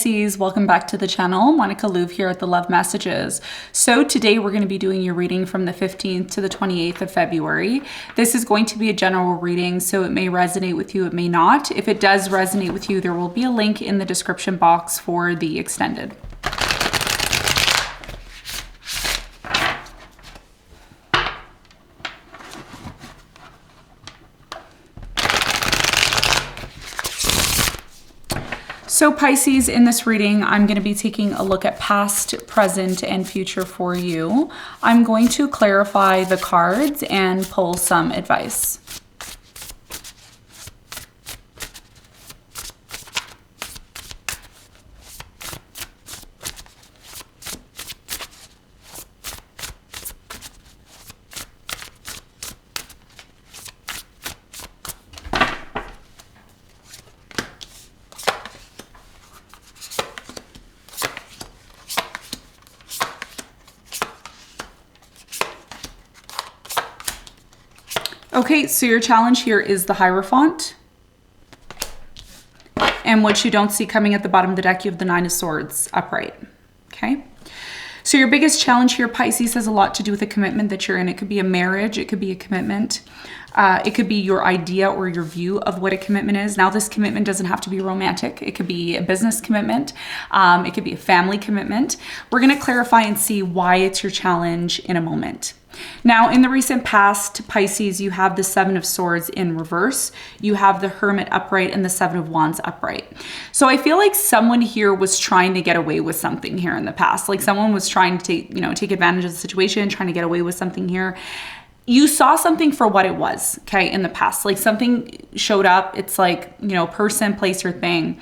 Pisces, welcome back to the channel. Monica Louv here at the Love Messages. So today we're going to be doing your reading from the 15th to the 28th of February. This is going to be a general reading, so it may resonate with you, it may not. If it does resonate with you, there will be a link in the description box for the extended. So Pisces, in this reading, I'm going to be taking a look at past, present, and future for you. I'm going to clarify the cards and pull some advice. Okay, so your challenge here is the Hierophant. And what you don't see coming at the bottom of the deck, you have the Nine of Swords upright. Okay? So your biggest challenge here, Pisces, has a lot to do with the commitment that you're in. It could be a marriage. It could be a commitment. It could be your idea or your view of what a commitment is. Now, this commitment doesn't have to be romantic. It could be a business commitment. It could be a family commitment. We're going to clarify and see why it's your challenge in a moment. Now, in the recent past, Pisces, you have the Seven of Swords in reverse. You have the Hermit upright and the Seven of Wands upright. So I feel like someone here was trying to get away with something here in the past. Like someone was trying to take advantage of the situation, trying to get away with something here. You saw something for what it was, okay, in the past. Like something showed up. It's like, person, place, or thing.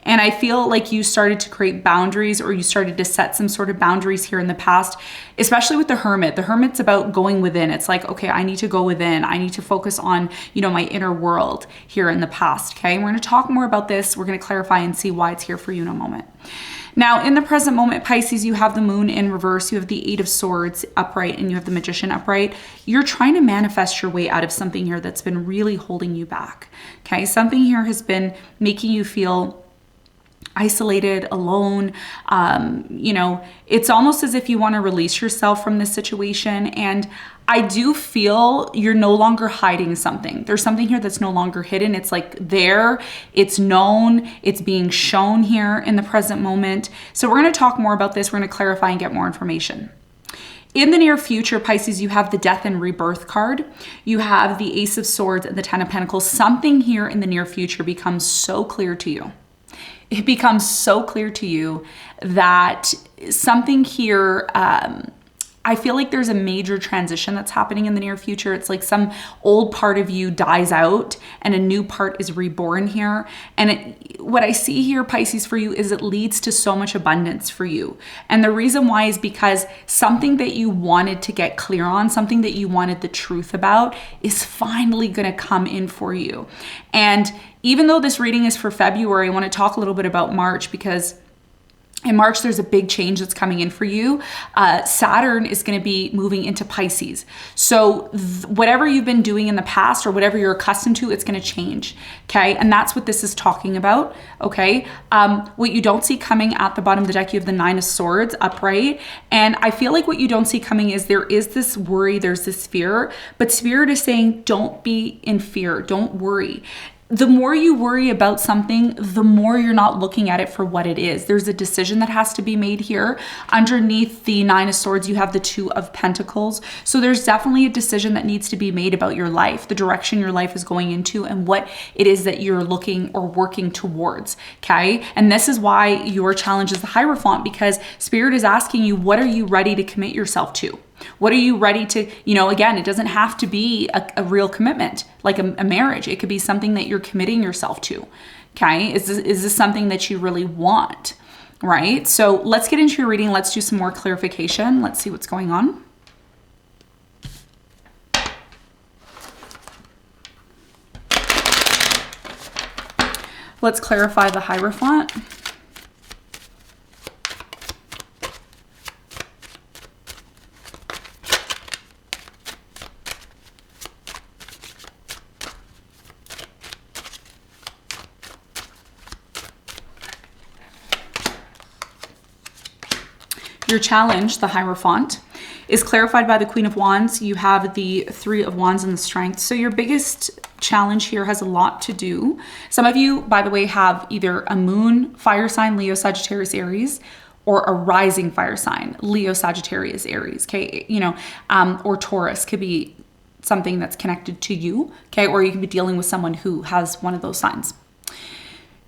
And I feel like you started to create boundaries, or you started to set some sort of boundaries here in the past, especially with the Hermit. The Hermit's about going within. It's like, okay, I need to go within. I need to focus on, my inner world here in the past, okay? And we're going to talk more about this. We're going to clarify and see why it's here for you in a moment. Now, in the present moment, Pisces, you have the Moon in reverse, you have the Eight of Swords upright, and you have the Magician upright. You're trying to manifest your way out of something here that's been really holding you back, okay? Something here has been making you feel isolated, alone. It's almost as if you want to release yourself from this situation. And I do feel you're no longer hiding something. There's something here that's no longer hidden. It's like there, it's known, it's being shown here in the present moment. So we're going to talk more about this. We're going to clarify and get more information. In the near future, Pisces, you have the Death and Rebirth card. You have the Ace of Swords and the Ten of Pentacles. Something here in the near future becomes so clear to you. It becomes so clear to you that something here, I feel like there's a major transition that's happening in the near future. It's like some old part of you dies out and a new part is reborn here. And what I see here, Pisces, for you is it leads to so much abundance for you. And the reason why is because something that you wanted to get clear on, something that you wanted the truth about, is finally going to come in for you. And even though this reading is for February, I want to talk a little bit about March, because in March, there's a big change that's coming in for you. Saturn is going to be moving into Pisces. So whatever you've been doing in the past or whatever you're accustomed to, it's going to change. Okay. And that's what this is talking about. Okay. What you don't see coming at the bottom of the deck, you have the Nine of Swords upright. And I feel like what you don't see coming is there is this worry, there's this fear, but Spirit is saying, don't be in fear. Don't worry. The more you worry about something, the more you're not looking at it for what it is. There's a decision that has to be made here. Underneath the Nine of Swords, you have the Two of Pentacles. So there's definitely a decision that needs to be made about your life, the direction your life is going into, and what it is that you're looking or working towards, okay? And this is why your challenge is the Hierophant, because Spirit is asking you, what are you ready to commit yourself to? What are you ready to, again, it doesn't have to be a real commitment, like a marriage. It could be something that you're committing yourself to, okay? Is this something that you really want, right? So let's get into your reading. Let's do some more clarification. Let's see what's going on. Let's clarify the Hierophant. Your challenge, the Hierophant, is clarified by the Queen of Wands. You have the Three of Wands and the Strength. So your biggest challenge here has a lot to do. Some of you, by the way, have either a moon, fire sign, Leo, Sagittarius, Aries, or a rising fire sign, Leo, Sagittarius, Aries, okay? You know, or Taurus could be something that's connected to you, okay? Or you can be dealing with someone who has one of those signs.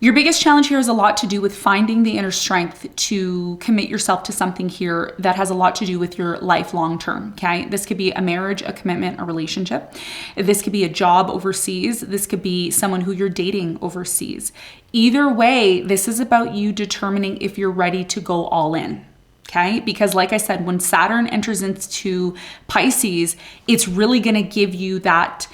Your biggest challenge here has a lot to do with finding the inner strength to commit yourself to something here that has a lot to do with your life long term, okay? This could be a marriage, a commitment, a relationship. This could be a job overseas. This could be someone who you're dating overseas. Either way, this is about you determining if you're ready to go all in. Okay, because like I said, when Saturn enters into Pisces, it's really going to give you that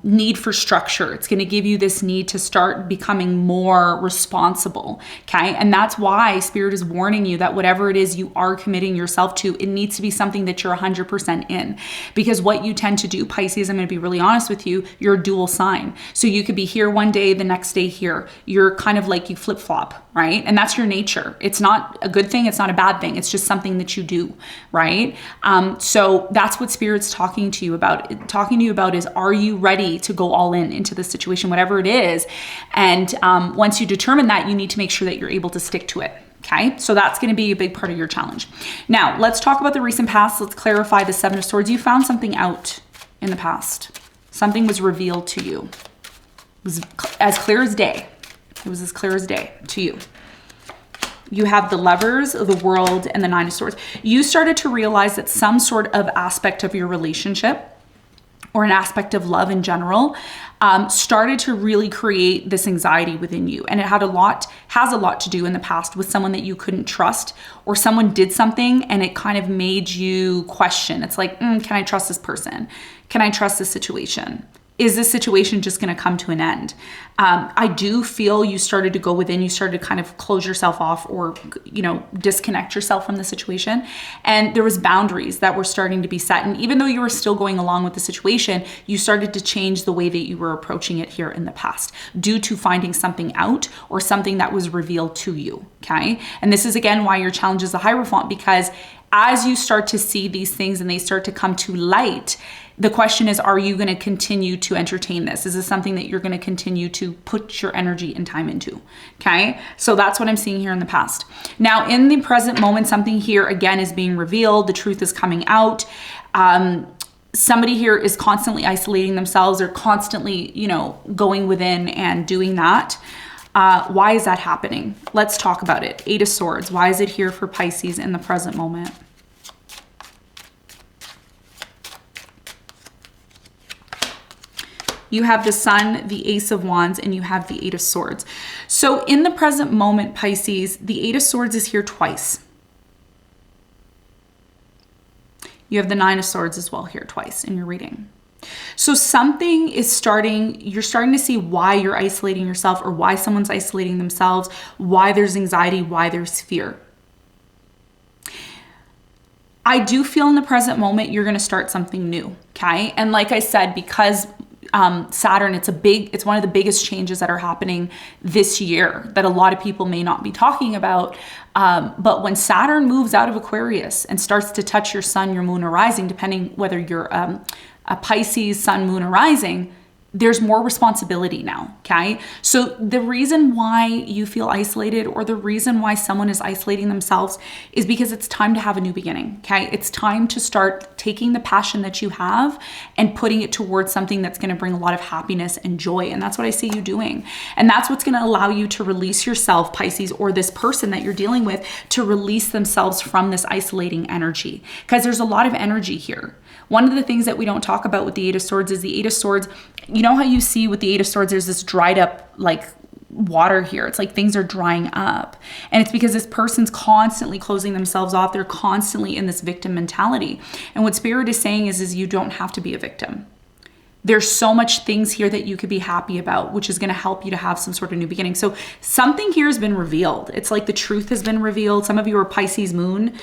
need for structure. It's going to give you this need to start becoming more responsible. Okay. And that's why Spirit is warning you that whatever it is you are committing yourself to, it needs to be something that you're 100% in. Because what you tend to do, Pisces, I'm going to be really honest with you, you're a dual sign. So you could be here one day, the next day here. You're kind of like you flip flop, right? And that's your nature. It's not a good thing. It's not a bad thing. It's just something that you do, right? So that's what Spirit's talking to you about. Talking to you about is, are you ready to go all in into the situation, whatever it is? And once you determine that, you need to make sure that you're able to stick to it. Okay, so that's going to be a big part of your challenge. Now, let's talk about the recent past. Let's clarify the Seven of Swords. You found something out in the past. Something was revealed to you. It was as clear as day. It was as clear as day to you. You have the Lovers, the World, and the Nine of Swords. You started to realize that some sort of aspect of your relationship or an aspect of love in general started to really create this anxiety within you. And it has a lot to do in the past with someone that you couldn't trust, or someone did something and it kind of made you question. It's like, can I trust this person? Can I trust this situation? Is this situation just going to come to an end? I do feel you started to go within, you started to kind of close yourself off or, disconnect yourself from the situation. And there was boundaries that were starting to be set. And even though you were still going along with the situation, you started to change the way that you were approaching it here in the past due to finding something out or something that was revealed to you, okay? And this is, again, why your challenge is the Hierophant, because as you start to see these things and they start to come to light, the question is, are you going to continue to entertain this? Is this something that you're going to continue to put your energy and time into? Okay. So that's what I'm seeing here in the past. Now, in the present moment, something here again is being revealed. The truth is coming out. Somebody here is constantly isolating themselves or constantly, going within and doing that. Why is that happening? Let's talk about it. Eight of Swords. Why is it here for Pisces in the present moment? You have the Sun, the Ace of Wands, and you have the Eight of Swords. So in the present moment, Pisces, the Eight of Swords is here twice. You have the Nine of Swords as well here twice in your reading. So something is you're starting to see why you're isolating yourself or why someone's isolating themselves, why there's anxiety, why there's fear. I do feel in the present moment, you're going to start something new. Okay. And like I said, because Saturn, it's one of the biggest changes that are happening this year that a lot of people may not be talking about. But when Saturn moves out of Aquarius and starts to touch your sun, your moon, or rising, depending whether you're a Pisces, sun, moon, or rising, there's more responsibility now, okay? So the reason why you feel isolated or the reason why someone is isolating themselves is because it's time to have a new beginning, okay? It's time to start taking the passion that you have and putting it towards something that's gonna bring a lot of happiness and joy. And that's what I see you doing. And that's what's gonna allow you to release yourself, Pisces, or this person that you're dealing with, to release themselves from this isolating energy. Because there's a lot of energy here. One of the things that we don't talk about with the Eight of Swords is the Eight of Swords. You know how you see with the Eight of Swords, there's this dried up like water here. It's like things are drying up. And it's because this person's constantly closing themselves off. They're constantly in this victim mentality. And what Spirit is saying is you don't have to be a victim. There's so much things here that you could be happy about, which is going to help you to have some sort of new beginning. So something here has been revealed. It's like the truth has been revealed. Some of you are Pisces moon,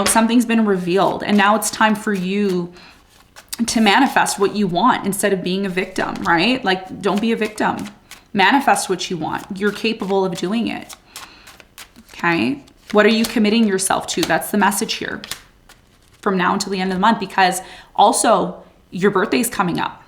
something's been revealed. And now it's time for you to manifest what you want instead of being a victim, right? Like, don't be a victim. Manifest what you want. You're capable of doing it. Okay. What are you committing yourself to? That's the message here from now until the end of the month, because also your birthday's coming up.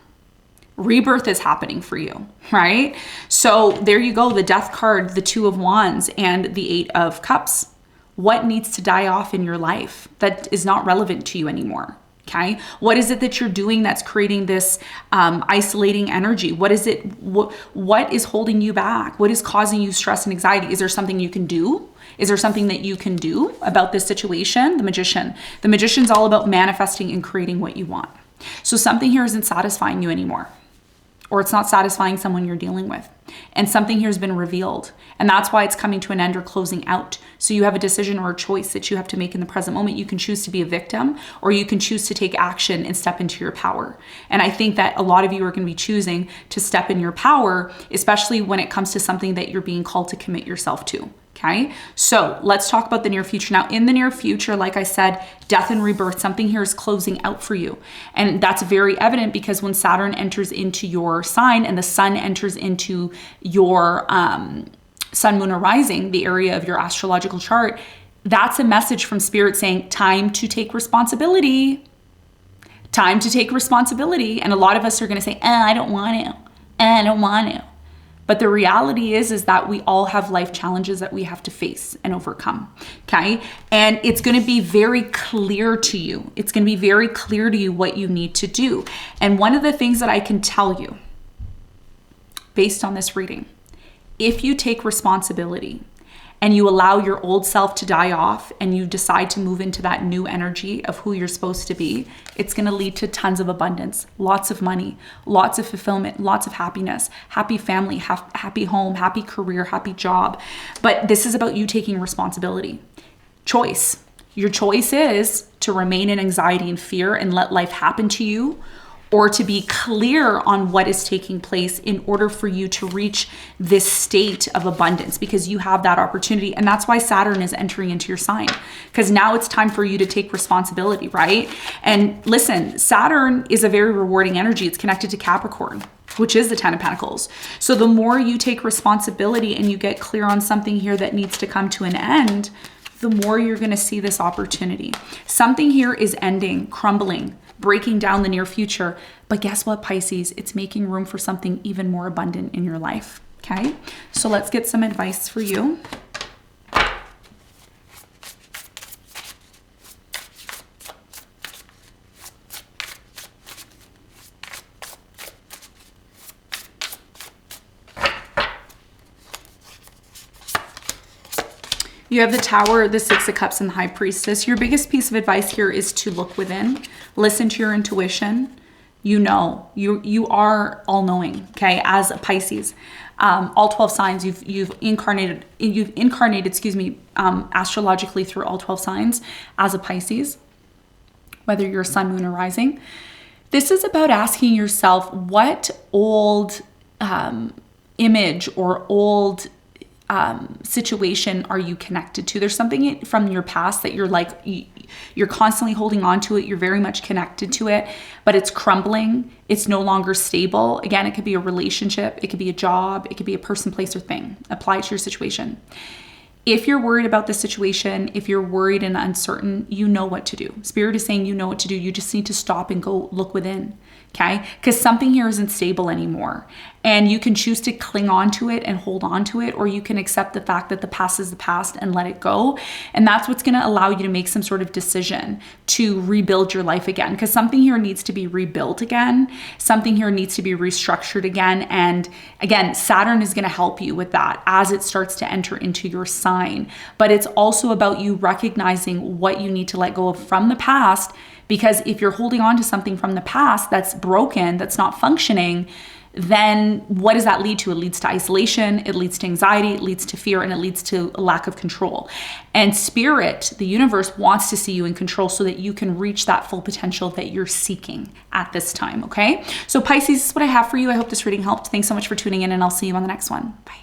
Rebirth is happening for you, right? So there you go, the Death card, the Two of Wands, and the Eight of Cups. What needs to die off in your life that is not relevant to you anymore? Okay. What is it that you're doing that's creating this isolating energy? What is it? What is holding you back? What is causing you stress and anxiety? Is there something you can do? Is there something that you can do about this situation? The Magician. The Magician's all about manifesting and creating what you want. So something here isn't satisfying you anymore, or it's not satisfying someone you're dealing with. And something here has been revealed. And that's why it's coming to an end or closing out. So you have a decision or a choice that you have to make in the present moment. You can choose to be a victim, or you can choose to take action and step into your power. And I think that a lot of you are going to be choosing to step in your power, especially when it comes to something that you're being called to commit yourself to. Okay, so let's talk about the near future. Now, in the near future, like I said, death and rebirth, something here is closing out for you. And that's very evident because when Saturn enters into your sign and the sun enters into your sun, moon, or rising, the area of your astrological chart, that's a message from Spirit saying, time to take responsibility. Time to take responsibility. And a lot of us are going to say, I don't want to. I don't want to. But the reality is that we all have life challenges that we have to face and overcome, okay? And it's gonna be very clear to you. It's gonna be very clear to you what you need to do. And one of the things that I can tell you, based on this reading, if you take responsibility and you allow your old self to die off and you decide to move into that new energy of who you're supposed to be, it's going to lead to tons of abundance, lots of money, lots of fulfillment, lots of happiness, happy family, happy home, happy career, happy job. But this is about you taking responsibility. Choice. Your choice is to remain in anxiety and fear and let life happen to you, or to be clear on what is taking place in order for you to reach this state of abundance, because you have that opportunity. And that's why Saturn is entering into your sign, because now it's time for you to take responsibility, right? And listen, Saturn is a very rewarding energy. It's connected to Capricorn, which is the Ten of Pentacles. So the more you take responsibility and you get clear on something here that needs to come to an end, the more you're going to see this opportunity. Something here is ending, crumbling, breaking down the near future. But guess what, Pisces? It's making room for something even more abundant in your life. Okay, so let's get some advice for you. You have the Tower, the Six of Cups, and the High Priestess. Your biggest piece of advice here is to look within, listen to your intuition. You know, you are all knowing, okay? As a Pisces, all 12 signs, you've incarnated, astrologically through all 12 signs as a Pisces, whether you're sun, moon, or rising. This is about asking yourself, what old image or old situation are you connected to? There's something from your past that you're constantly holding on to it. You're very much connected to it, but it's crumbling. It's no longer stable. Again, it could be a relationship. It could be a job. It could be a person, place, or thing. Apply it to your situation. If you're worried about the situation, if you're worried and uncertain, you know what to do. Spirit is saying you know what to do. You just need to stop and go look within, okay? Because something here isn't stable anymore. And you can choose to cling on to it and hold on to it, or you can accept the fact that the past is the past and let it go. And that's what's going to allow you to make some sort of decision to rebuild your life again. Because something here needs to be rebuilt again. Something here needs to be restructured again. And again, Saturn is going to help you with that as it starts to enter into your sign. But it's also about you recognizing what you need to let go of from the past. Because if you're holding on to something from the past that's broken, that's not functioning, then what does that lead to? It leads to isolation, it leads to anxiety, it leads to fear, and it leads to a lack of control. And Spirit, the universe, wants to see you in control so that you can reach that full potential that you're seeking at this time, okay? So Pisces, this is what I have for you. I hope this reading helped. Thanks so much for tuning in, and I'll see you on the next one. Bye.